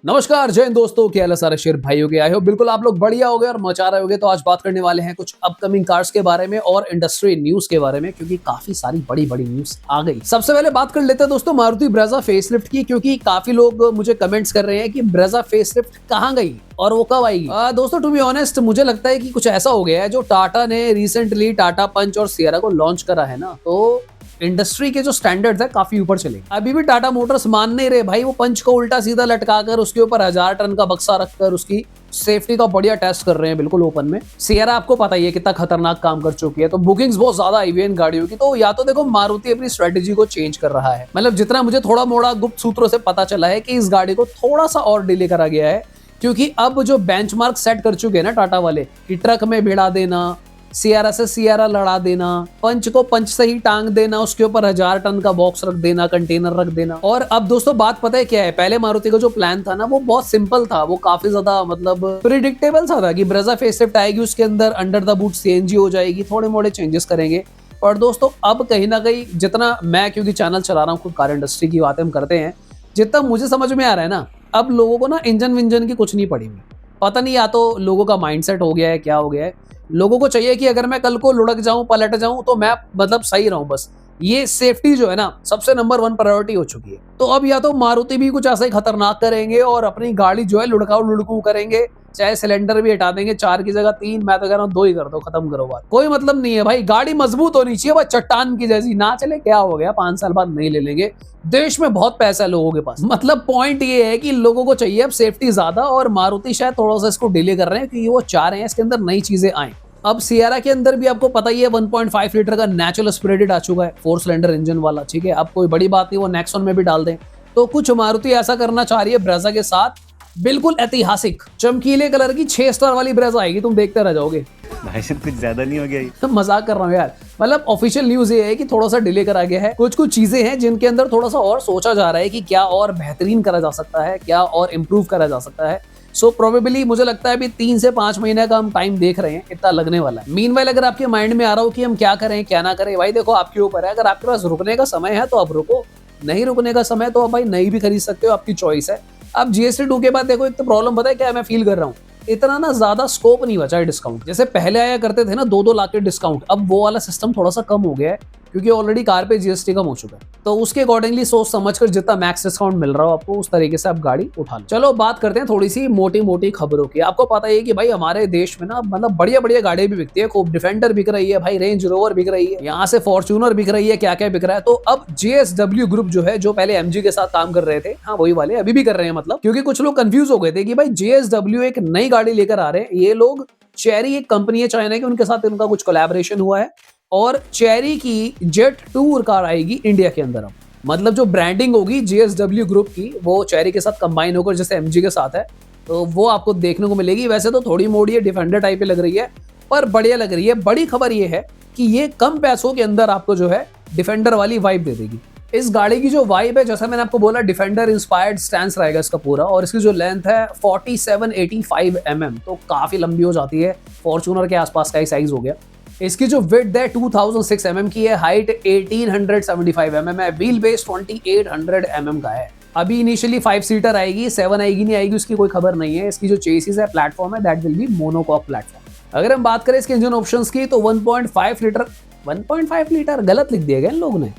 नमस्कार जय हिंद दोस्तों, क्या हाल है सारे शेर भाइयों के। आए हो बिल्कुल आप लोग बढ़िया हो गए और मचा रहे होगे। तो आज बात करने वाले हैं कुछ अपकमिंग कार्स के बारे में और इंडस्ट्री न्यूज के बारे में, क्योंकि काफी सारी बड़ी बड़ी न्यूज आ गई। सबसे पहले बात कर लेते हैं दोस्तों मारुति ब्रेजा फेसलिफ्ट की, क्योंकि काफी लोग मुझे कमेंट्स कर रहे हैं कि ब्रेजा फेसलिफ्ट कहाँ गई और वो कब आएगी। दोस्तों टू बी ऑनेस्ट मुझे लगता है कि कुछ ऐसा हो गया है, जो टाटा ने रिसेंटली टाटा पंच और सियरा को लॉन्च करा है ना, तो इंडस्ट्री के जो स्टैंडर्ड्स है काफी ऊपर चले। अभी भी टाटा मोटर्स मान नहीं रहे भाई, वो पंच को उल्टा सीधा लटकाकर उसके ऊपर 1000 टन का बक्सा रखकर उसकी सेफ्टी का बढ़िया टेस्ट कर रहे हैं बिल्कुल ओपन में। सियरा आपको पता ही है कितना खतरनाक काम कर चुकी है, तो बुकिंग्स बहुत ज्यादा आई हुई है इन गाड़ियों की। तो या तो देखो मारुति अपनी स्ट्रेटेजी को चेंज कर रहा है, मतलब जितना मुझे थोड़ा मोड़ा गुप्त सूत्रों से पता चला है कि इस गाड़ी को थोड़ा सा और डिले करा गया है, क्योंकि अब जो बेंचमार्क सेट कर चुके हैं ना टाटा वाले कि ट्रक में भिड़ा देना, सियारा से सियारा लड़ा देना, पंच को पंच से ही टांग देना, उसके ऊपर 1000 टन का बॉक्स रख देना, कंटेनर रख देना। और अब दोस्तों बात पता है क्या है, पहले मारुति का जो प्लान था ना वो बहुत सिंपल था, वो काफी ज्यादा मतलब प्रिडिक्टेबल सा था कि ब्रेजा फेसलिफ्ट आएगी, उसके अंदर अंडर द बूट सीएनजी हो जाएगी, थोड़े मोड़े चेंजेस करेंगे। पर दोस्तों अब कहीं ना कहीं जितना मैं, क्योंकि चैनल चला रहा हूँ खुद कार इंडस्ट्री की बातें हम करते हैं, जितना मुझे समझ में आ रहा है ना, अब लोगों को ना इंजन विंजन की कुछ नहीं पड़ी हुई। पता नहीं या तो लोगों का माइंडसेट हो गया है, क्या हो गया है। लोगों को चाहिए कि अगर मैं कल को लुढ़क जाऊं, पलट जाऊं, तो मैं मतलब सही रहूं। बस ये सेफ्टी जो है ना सबसे नंबर 1 प्रायोरिटी हो चुकी है। तो अब या तो मारुति भी कुछ ऐसा ही खतरनाक करेंगे और अपनी गाड़ी जो है लुढ़काऊ लुढ़कू करेंगे, चाहे सिलेंडर भी हटा देंगे, 4 की जगह 3, मैं तो कह रहा हूँ 2 ही कर दो, खत्म करो बात। कोई मतलब नहीं है भाई, गाड़ी मजबूत होनी चाहिए, बस चट्टान की जैसी ना चले क्या हो गया, 5 साल बाद नहीं ले लेंगे। देश में बहुत पैसा है लोगों के पास। मतलब पॉइंट ये है कि लोगों को चाहिए अब सेफ्टी ज्यादा, और मारुति शायद थोड़ा सा इसको डिले कर रहे हैं क्योंकि वो चाह रहे हैं इसके अंदर नई चीजें आए। अब सियारा के अंदर भी आपको पता ही है 1.5 लीटर का नेचुरल एस्पिरेटेड आ चुका है, 4 सिलेंडर इंजन वाला। ठीक है, अब कोई बड़ी बात नहीं, वो नेक्सॉन में भी डाल दें। तो कुछ मारुति ऐसा करना चाह रही है ब्रेजा के साथ, बिल्कुल ऐतिहासिक चमकीले कलर की 6 स्टार वाली ब्रेजा आएगी, तुम देखते रह जाओगे। भाई साहब कुछ ज्यादा नहीं हो गया ये? मजाक कर रहा हूँ यार, मतलब ऑफिशियल न्यूज ये है कि थोड़ा सा डिले करा गया है। कुछ कुछ चीजें हैं जिनके अंदर थोड़ा सा और सोचा जा रहा है कि क्या और बेहतरीन करा जा सकता है, क्या और इम्प्रूव करा जा सकता है। सो प्रोबेबली मुझे लगता है अभी 3 से 5 महीने का हम टाइम देख रहे हैं, इतना लगने वाला है। मीनवाइल अगर आपके माइंड में आ रहा हो कि हम क्या करें क्या ना करें, भाई देखो आपके ऊपर है। अगर आपके पास रुकने का समय है तो आप रुको, नहीं रुकने का समय तो आप भाई नहीं भी खरीद सकते हो, आपकी चॉइस है। अब जीएसटी 2 के बाद देखो एक तो प्रॉब्लम पता है क्या मैं फील कर रहा हूँ, इतना ना ज्यादा स्कोप नहीं बचा है डिस्काउंट। जैसे पहले आया करते थे ना 2-2 लाख के डिस्काउंट, अब वो वाला सिस्टम थोड़ा सा कम हो गया है, क्योंकि ऑलरेडी कार पे जीएसटी कम हो चुका है। तो उसके अकॉर्डिंगली सोच समझकर जितना मैक्स डिस्काउंट मिल रहा हो आपको, उस तरीके से आप गाड़ी उठा लो। चलो बात करते हैं थोड़ी सी मोटी मोटी खबरों की। आपको पता है कि भाई हमारे देश में ना मतलब बढ़िया बढ़िया गाड़ी भी बिकती है, खूब डिफेंडर बिक रही है भाई, रेंज रोवर बिक रही है, यहाँ से फॉर्च्यूनर बिक रही है, क्या क्या बिक रहा है। तो अब जेएसडब्ल्यू ग्रुप जो है, जो पहले एमजी के साथ काम कर रहे थे, हाँ वही वाले अभी भी कर रहे हैं, मतलब क्योंकि कुछ लोग कंफ्यूज हो गए थे कि भाई जेएसडब्ल्यू एक नई गाड़ी लेकर आ रहे हैं। ये लोग चेरी एक कंपनी है चाइना की, उनके साथ इनका कुछ कोलैबोरेशन हुआ है, और चेरी की जेट टूर कार आएगी इंडिया के अंदर। अब मतलब जो ब्रांडिंग होगी जेएसडब्ल्यू ग्रुप की, वो चेरी के साथ कंबाइन होकर जैसे एमजी के साथ है, तो वो आपको देखने को मिलेगी। वैसे तो थोड़ी मोड़ी है, डिफेंडर टाइप लग रही है, पर बढ़िया लग रही है। बड़ी खबर ये है कि ये कम पैसों के अंदर आपको जो है डिफेंडर वाली वाइब दे देगी। इस गाड़ी की जो वाइब है, जैसा मैंने आपको बोला, डिफेंडर इंस्पायर्ड स्टैंस रहेगा इसका पूरा, और इसकी जो लेंथ है 4785 mm, तो काफी लंबी हो जाती है, फॉर्च्यूनर के आसपास का ही साइज हो गया। इसकी जो विड्थ है 2006 mm की है, हाइट 1875 mm है, व्हील बेस 2800 mm का है। अभी इनिशियली 5 सीटर आएगी, 7 आएगी नहीं आएगी उसकी कोई खबर नहीं है। इसकी जो चेसिस है, प्लेटफॉर्म है, that will be monocoque platform. अगर हम बात करें इसके इंजन ऑप्शंस की, तो 1.5 लीटर गलत लिख दिया गया इन लोगों ने,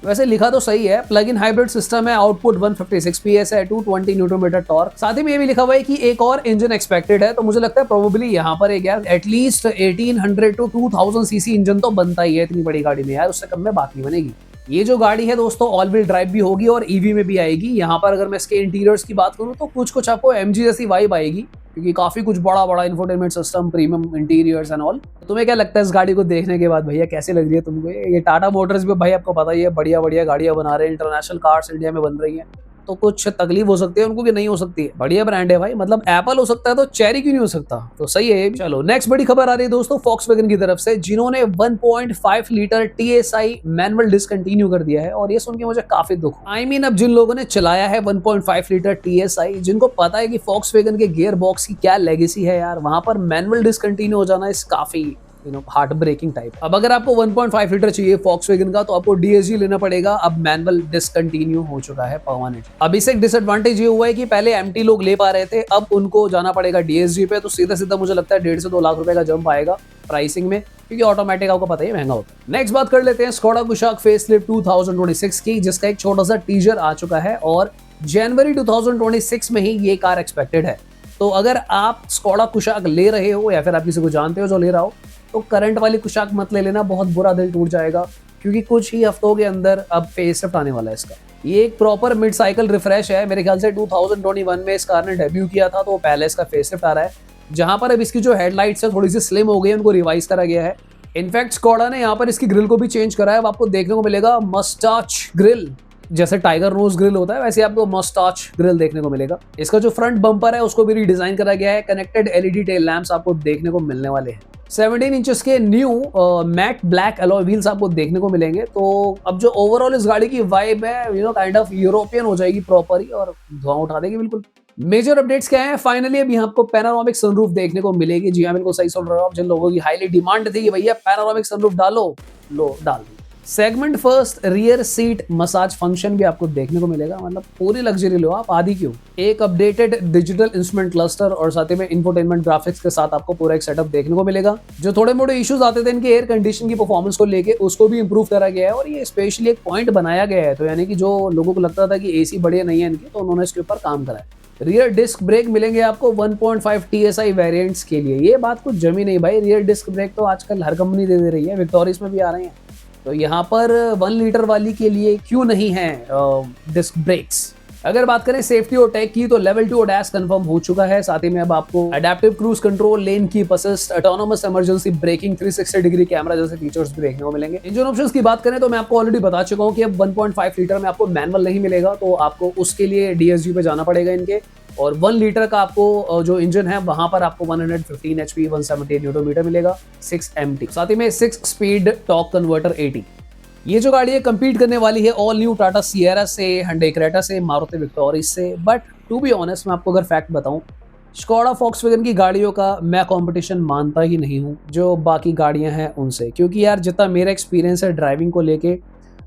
वैसे लिखा तो सही है। प्लग इन हाइब्रिड सिस्टम है, आउटपुट 156 PS है, 220 न्यूटन मीटर टॉर्क। साथ ही में ये भी लिखा हुआ है कि एक और इंजन एक्सपेक्टेड है, तो मुझे लगता है प्रोबेबली यहाँ पर एक यार एटलीस्ट 1800 to 2000 सीसी इंजन तो बनता ही है इतनी बड़ी गाड़ी में यार, उससे कम में बात नहीं बनेगी। ये जो गाड़ी है दोस्तों ऑल व्हील ड्राइव भी होगी और ईवी में भी आएगी। यहाँ पर अगर मैं इसके इंटीरियर्स की बात करूँ तो कुछ कुछ आपको एमजी जैसी वाइब आएगी, क्योंकि काफी कुछ बड़ा बड़ा infotainment system, premium interiors and all. तुम्हें क्या लगता है इस गाड़ी को देखने के बाद भैया, कैसे लग रही है तुमको? ये टाटा मोटर्स भी भाई आपको पता ही है बढ़िया बढ़िया गाड़ियां बना रहे हैं, इंटरनेशनल कार्स इंडिया में बन रही हैं, तो कुछ तकलीफ हो सकती है उनको कि नहीं हो सकती है। बढ़िया ब्रांड है भाई, मतलब एप्पल हो सकता है तो चेरी क्यों नहीं हो सकता, तो सही है। चलो नेक्स्ट बड़ी खबर आ रही है दोस्तों Volkswagen की तरफ से, जिन्होंने 1.5 लीटर TSI मैनुअल डिसकंटिन्यू कर दिया है, और ये सुन के मुझे काफी दुख। आई मीन अब जिन लोगों ने चलाया है 1.5 लीटर TSI, जिनको पता है कि Volkswagen के गियर बॉक्स की क्या लेगेसी है यार, वहां पर मैनुअल डिसकंटिन्यू हो जाना इस काफी हार्ट ब्रेकिंग टाइप। अब अगर आपको 1.5 लीटर चाहिए Volkswagen का तो आपको DSG लेना पड़ेगा। अब मैनुअल डिसकंटिन्यू हो चुका है परमानेंट। अब इससे एक डिसएडवांटेज ये हुआ है कि पहले MT लोग ले पा रहे थे, अब उनको जाना पड़ेगा DSG पे, तो सीधा सीधा मुझे लगता है 1.5 से 2 लाख रुपए का जंप आएगा प्राइसिंग में, क्योंकि ऑटोमेटिक आपको पता ही महंगा होता है। नेक्स्ट बात कर लेते हैं स्कोडा कुशाक फेसलिफ्ट 2026 की, जिसका एक छोटा सा टीजर आ चुका है और जनवरी 2026 में ही ये कार एक्सपेक्टेड है। तो अगर आप स्कोडा कुशाक ले रहे हो या फिर आप किसी को जानते हो जो ले रहा हो, तो करंट वाली कुशाक मत ले लेना, बहुत बुरा दिल टूट जाएगा, क्योंकि कुछ ही हफ्तों के अंदर अब फेसलिफ्ट आने वाला है इसका। ये एक प्रॉपर मिड साइकिल रिफ्रेश है। मेरे ख्याल से 2021 में इस कार ने डेब्यू किया था, तो पहले इसका फेसलिफ्ट आ रहा है, जहां पर अब इसकी जो हेडलाइट्स है थोड़ी सी स्लिम हो गई है, उनको रिवाइज करा गया है। इनफैक्ट स्कोडा ने यहाँ पर इसकी ग्रिल को भी चेंज करा है। अब आपको देखने को मिलेगा मस्टाच ग्रिल, जैसे टाइगर नोज ग्रिल होता है वैसे आपको मस्टाच ग्रिल देखने को मिलेगा। इसका जो फ्रंट बम्पर है उसको भी रीडिजाइन करा गया है। कनेक्टेड LED टेल लैंप्स आपको देखने को मिलने वाले हैं। 17 इंचेस के new matte black alloy wheels आपको देखने को मिलेंगे। तो अब जो ओवरऑल इस गाड़ी की वाइब है काइंड ऑफ यूरोपियन हो जाएगी प्रॉपर ही, और धुआं उठा देगी बिल्कुल। मेजर अपडेट्स क्या है? फाइनली अभी आपको पैनोरामिक सनरूफ देखने को मिलेगी। जी हाँ, बिल्कुल सही सुन रहे हो आप। जिन लोगों की हाईली डिमांड थी कि भैया पैनोरामिक सनरूफ डालो, लो डाल दी। Segment first rear seat massage function भी आपको देखने को मिलेगा, मतलब पूरी लग्जरी लो आप, आधी क्यों। एक अपडेटेड डिजिटल इंस्ट्रूमेंट क्लस्टर और साथ ही में इंफोटेनमेंट ग्राफिक्स के साथ आपको पूरा एक सेटअप देखने को मिलेगा। जो थोड़े मोटे इश्यूज आते थे इनके एयर कंडीशन की परफॉर्मेंस को लेके, उसको भी इंप्रूव करा गया है और ये स्पेशली एक पॉइंट बनाया गया है। तो यानी कि जो लोगों को लगता था कि AC बढ़िया नहीं है इनकी, तो उन्होंने इसके ऊपर काम करा है। रियर डिस्क ब्रेक मिलेंगे आपको 1.5 TSI वेरिएंट्स के लिए। ये बात कुछ जमी नहीं भाई, रियर डिस्क ब्रेक तो आजकल हर कंपनी दे रही है, विक्टोरियस में भी आ रहे हैं। तो यहाँ पर 1 लीटर वाली के लिए क्यों नहीं है डिस्क ब्रेक्स। अगर बात करें सेफ्टी और टेक की, तो लेवल 2 ADAS कंफर्म हो चुका है। साथ ही में अब आपको adaptive cruise control, lane keep assist, autonomous emergency breaking, 360 degree camera जैसे फीचर्स भी देखने को मिलेंगे। इंजन ऑप्शंस की बात करें तो मैं आपको ऑलरेडी बता चुका हूँ कि अब 1.5 लीटर में आपको मैनुअल नहीं मिलेगा, तो आपको उसके लिए DSG पे जाना पड़ेगा इनके। और 1 लीटर का आपको जो इंजन है वहां पर आपको 115 HP 178 न्यूटन मिलेगा, 6 MT, साथ ही में 6 स्पीड टॉर्क कन्वर्टर 80। ये जो गाड़ी है कंपीट करने वाली है ऑल न्यू टाटा सिएरा से, Hyundai क्रेटा से, मारुति विक्टोरियस से। बट टू बी ऑनेस्ट मैं आपको अगर फैक्ट बताऊं, स्कोडा Volkswagen की गाड़ियों का मैं कंपटीशन मानता ही नहीं हूं जो बाकी गाड़ियां हैं उनसे, क्योंकि यार जितना मेरा एक्सपीरियंस है ड्राइविंग को लेके,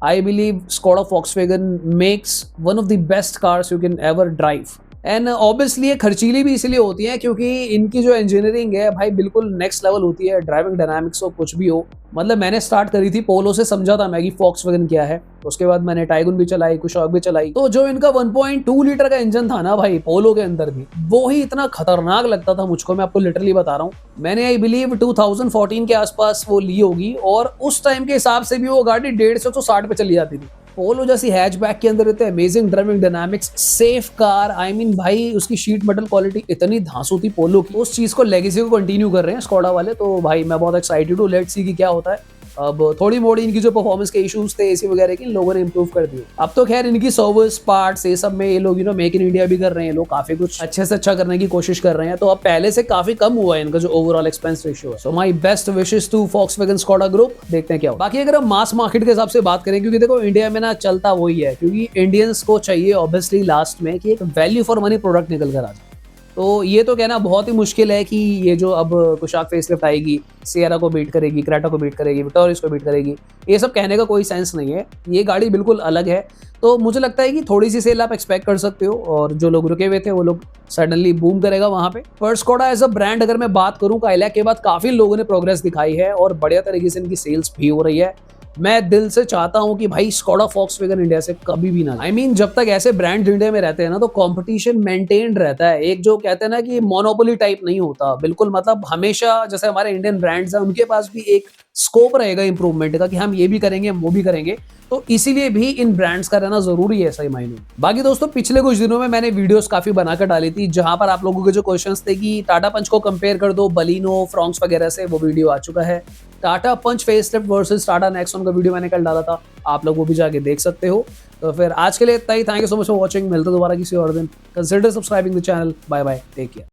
I believe Skoda Volkswagen makes one of the best cars you can ever drive. And obviously ये खर्चीली भी इसलिए होती है क्योंकि इनकी जो इंजीनियरिंग है भाई बिल्कुल नेक्स्ट लेवल होती है। ड्राइविंग डायनामिक्स हो कुछ भी हो, मतलब मैंने स्टार्ट करी थी पोलो से, समझा था मैं कि Volkswagen क्या है। उसके बाद मैंने टाइगुन भी चलाई, कुछ और भी चलाई। तो जो इनका 1.2 लीटर का इंजन था ना भाई पोलो के अंदर भी, वो ही इतना खतरनाक लगता था मुझको, मैं आपको लिटरली बता रहा हूँ। मैंने आई बिलीव 2014 के आसपास वो ली होगी, और उस टाइम के हिसाब से भी वो गाड़ी 150 से 160 पे चली जाती थी। पोलो जैसी हैचबैक के अंदर इतने amazing driving dynamics, safe car, I mean भाई उसकी शीट मेटल क्वालिटी इतनी धांसू थी पोलो की। उस चीज को लेगेसी को कंटिन्यू कर रहे हैं स्कोडा वाले, तो भाई मैं बहुत एक्साइटेड हूँ। लेट्स सी कि क्या होता है। अब थोड़ी मोड़ी इनकी जो परफॉर्मेंस के इश्यूज थे AC वगैरह के, इन लोगों ने इंप्रूव कर दिए। अब तो खैर इनकी सर्विस पार्ट्स ये सब में ये लोग मेक इन इंडिया भी कर रहे हैं, लोग काफी कुछ अच्छे से अच्छा करने की कोशिश कर रहे हैं। तो अब पहले से काफी कम हुआ है इनका जो ओवरऑल एक्सपेंस रेशियो है। So my best wishes to Volkswagen Skoda group. देखते हैं क्या हो। बाकी अगर हम मास मार्केट के हिसाब से बात करें, क्योंकि देखो इंडिया में ना चलता वही है, क्योंकि इंडियंस को चाहिए ऑब्वियसली लास्ट में कि एक वैल्यू फॉर मनी प्रोडक्ट निकल कर आ जाए। तो ये तो कहना बहुत ही मुश्किल है कि ये जो अब कुशाक फेसलिफ्ट आएगी सिएरा को बीट करेगी, क्रेटा को बीट करेगी, विक्टोरियस को बीट करेगी, ये सब कहने का कोई सेंस नहीं है। ये गाड़ी बिल्कुल अलग है। तो मुझे लगता है कि थोड़ी सी सेल आप एक्सपेक्ट कर सकते हो, और जो लोग रुके हुए थे वो लोग सडनली बूम करेगा वहां पे। पर स्कोडा एज अ ब्रांड अगर मैं बात करूं, काइलैक के बाद काफी लोगों ने प्रोग्रेस दिखाई है और बढ़िया तरीके से इनकी सेल्स भी हो रही है। मैं दिल से चाहता हूं कि भाई स्कोडा Volkswagen इंडिया से कभी भी ना, आई मीन जब तक ऐसे ब्रांड इंडिया में रहते हैं ना, तो कंपटीशन मेंटेन्ड रहता है। एक जो कहते हैं ना कि मोनोपोली टाइप नहीं होता बिल्कुल, मतलब हमेशा जैसे हमारे इंडियन ब्रांड्स हैं उनके पास भी एक स्कोप रहेगा इंप्रूवमेंट का कि हम ये भी करेंगे, हम वो भी करेंगे। तो इसीलिए भी इन ब्रांड्स का रहना जरूरी है सही मायने में। बाकी दोस्तों पिछले कुछ दिनों में मैंने वीडियोस काफी बनाकर डाली थी, जहां पर आप लोगों के जो क्वेश्चंस थे कि टाटा पंच को कंपेयर कर दो बलिनो, फ्रॉन्क्स वगैरह से, वो वीडियो आ चुका है। टाटा पंच फेसलिफ्ट वर्सेस टाटा नेक्सॉन का वीडियो मैंने कल डाला था, आप लोग वो भी जाके देख सकते हो। तो फिर आज के लिए इतना ही। Thank you so much for watching. मिलते दोबारा किसी और दिन। Consider subscribing the channel. Bye bye, take care.